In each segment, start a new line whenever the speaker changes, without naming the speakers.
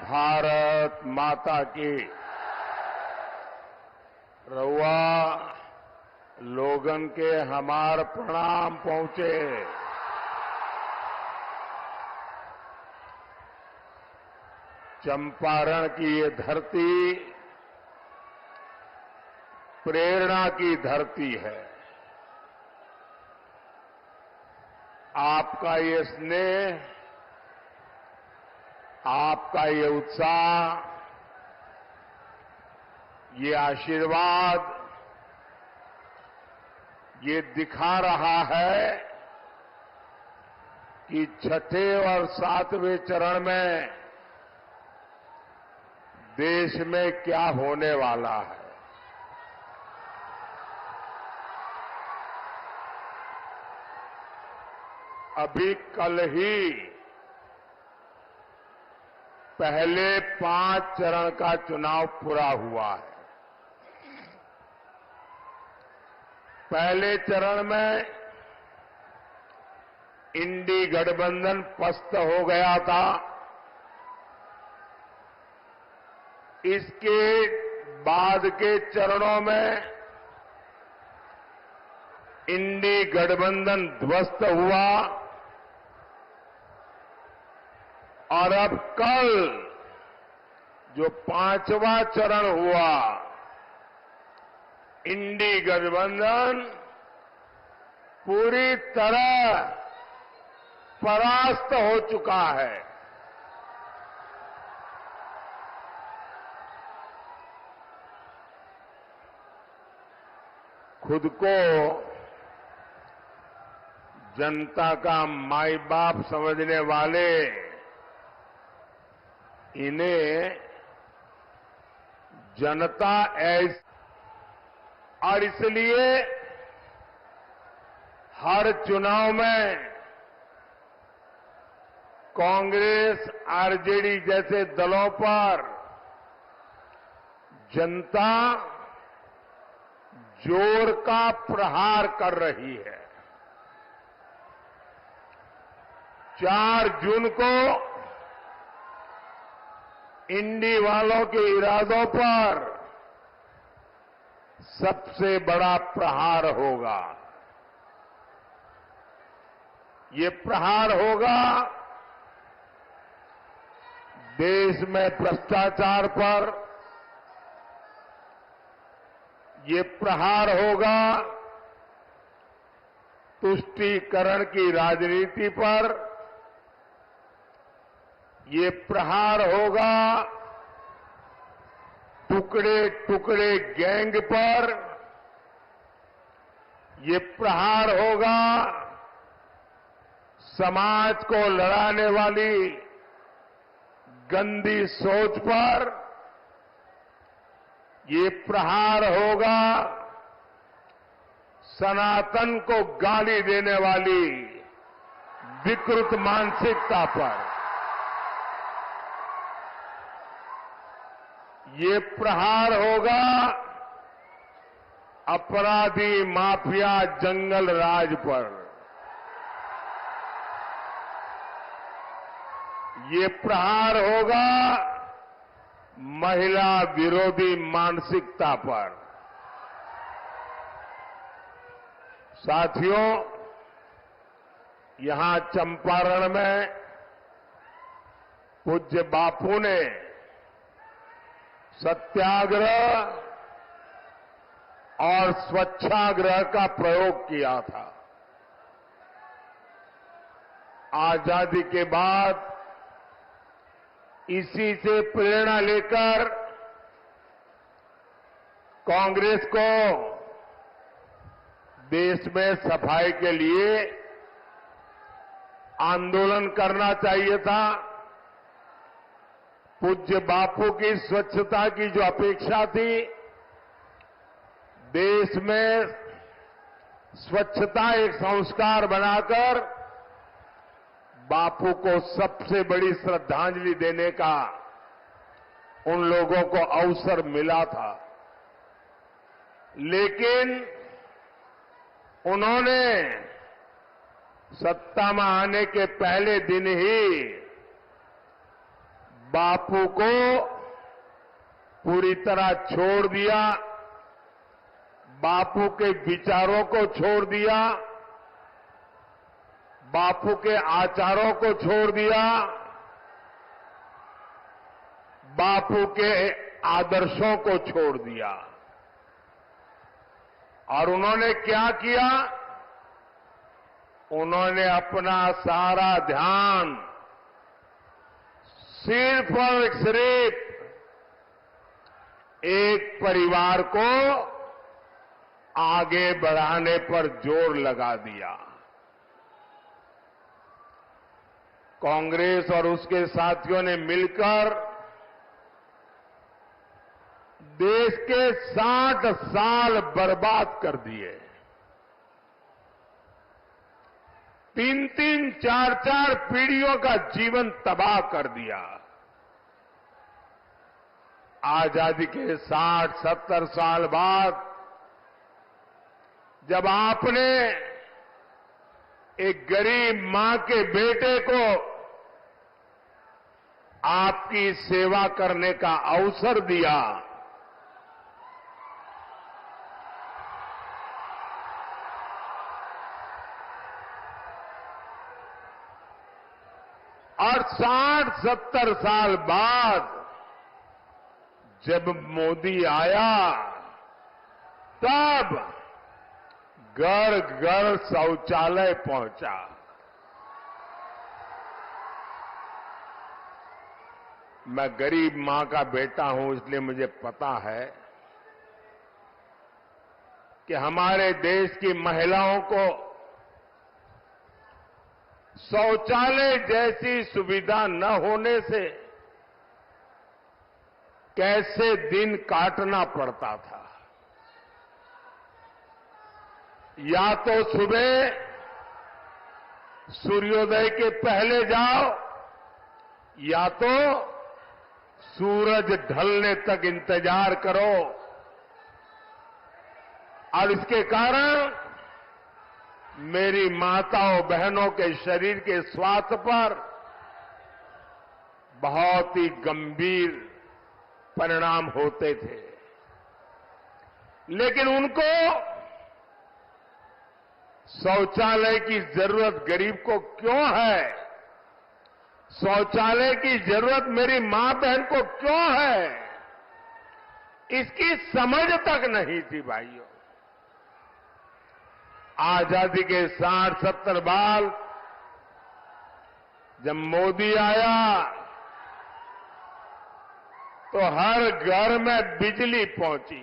भारत माता की। रउआ लोगन के हमार प्रणाम पहुंचे। चंपारण की ये धरती प्रेरणा की धरती है। आपका ये स्नेह, आपका ये उत्साह, ये आशीर्वाद, ये दिखा रहा है कि छठे और सातवें चरण में देश में क्या होने वाला है। अभी कल ही पहले 5 चरण का चुनाव पूरा हुआ है। पहले चरण में इंडी गठबंधन पस्त हो गया था। इसके बाद के चरणों में इंडी गठबंधन ध्वस्त हुआ और अब कल जो 5वां चरण हुआ, इंडी गठबंधन पूरी तरह परास्त हो चुका है। खुद को जनता का माई बाप समझने वाले इन्हें जनता ऐसी, और इसलिए हर चुनाव में कांग्रेस, आरजेडी जैसे दलों पर जनता जोर का प्रहार कर रही है। 4 जून को इंडी वालों के इरादों पर सबसे बड़ा प्रहार होगा। ये प्रहार होगा देश में भ्रष्टाचार पर, ये प्रहार होगा तुष्टीकरण की राजनीति पर, ये प्रहार होगा टुकड़े टुकड़े गैंग पर, ये प्रहार होगा समाज को लड़ाने वाली गंदी सोच पर, ये प्रहार होगा सनातन को गाली देने वाली विकृत मानसिकता पर, ये प्रहार होगा अपराधी माफिया जंगल राज पर, ये प्रहार होगा महिला विरोधी मानसिकता पर। साथियों, यहां चंपारण में पूज्य बापू ने सत्याग्रह और स्वच्छाग्रह का प्रयोग किया था। आजादी के बाद इसी से प्रेरणा लेकर कांग्रेस को देश में सफाई के लिए आंदोलन करना चाहिए था। पूज्य बापू की स्वच्छता की जो अपेक्षा थी, देश में स्वच्छता एक संस्कार बनाकर बापू को सबसे बड़ी श्रद्धांजलि देने का उन लोगों को अवसर मिला था। लेकिन उन्होंने सत्ता में आने के पहले दिन ही बापू को पूरी तरह छोड़ दिया, बापू के विचारों को छोड़ दिया, बापू के आचारों को छोड़ दिया, बापू के आदर्शों को छोड़ दिया। और उन्होंने क्या किया? उन्होंने अपना सारा ध्यान सिर्फ और सिर्फ एक परिवार को आगे बढ़ाने पर जोर लगा दिया। कांग्रेस और उसके साथियों ने मिलकर देश के 60 साल बर्बाद कर दिए। 3-3, 4-4 पीढ़ियों का जीवन तबाह कर दिया। आजादी के 60-70 साल बाद जब आपने एक गरीब मां के बेटे को आपकी सेवा करने का अवसर दिया, और 60-70 साल बाद जब मोदी आया, तब घर घर शौचालय पहुंचा। मैं गरीब मां का बेटा हूं, इसलिए मुझे पता है कि हमारे देश की महिलाओं को शौचालय जैसी सुविधा न होने से कैसे दिन काटना पड़ता था। या तो सुबह सूर्योदय के पहले जाओ, या तो सूरज ढलने तक इंतजार करो, और इसके कारण मेरी माताओं बहनों के शरीर के स्वास्थ्य पर बहुत ही गंभीर परिणाम होते थे। लेकिन उनको शौचालय की जरूरत गरीब को क्यों है, शौचालय की जरूरत मेरी मां बहन को क्यों है, इसकी समझ तक नहीं थी भाइयों। आजादी के 60-70 बाद जब मोदी आया तो हर घर में बिजली पहुंची।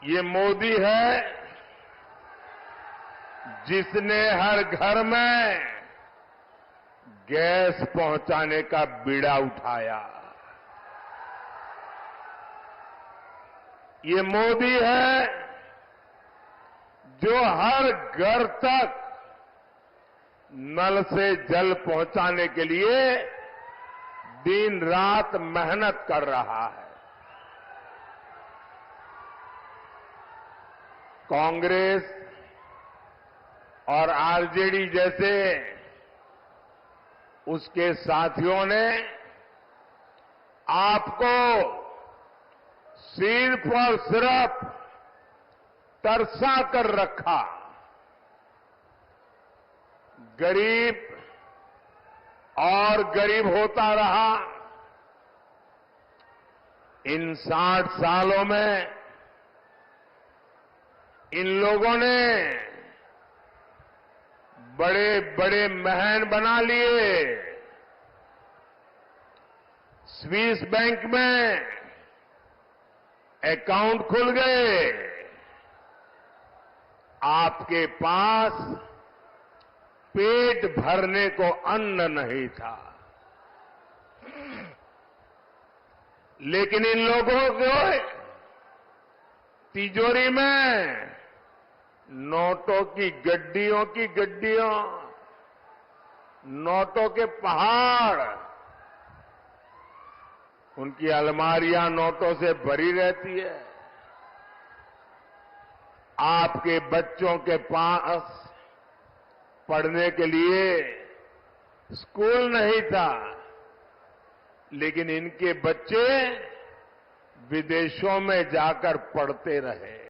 ये मोदी है जिसने हर घर में गैस पहुंचाने का बीड़ा उठाया। ये मोदी है जो हर घर तक नल से जल पहुंचाने के लिए दिन रात मेहनत कर रहा है। कांग्रेस और आरजेडी जैसे उसके साथियों ने आपको सिर्फ और सिर्फ तरसा कर रखा। गरीब और गरीब होता रहा। इन 60 सालों में इन लोगों ने बड़े बड़े महल बना लिए। स्विस बैंक में अकाउंट खुल गए। आपके पास पेट भरने को अन्न नहीं था। लेकिन इन लोगों को तिजोरी में नोटों की गड्डियों, नोटों के पहाड़, उनकी अलमारियां नोटों से भरी रहती है। आपके बच्चों के पास पढ़ने के लिए स्कूल नहीं था, लेकिन इनके बच्चे विदेशों में जाकर पढ़ते रहे।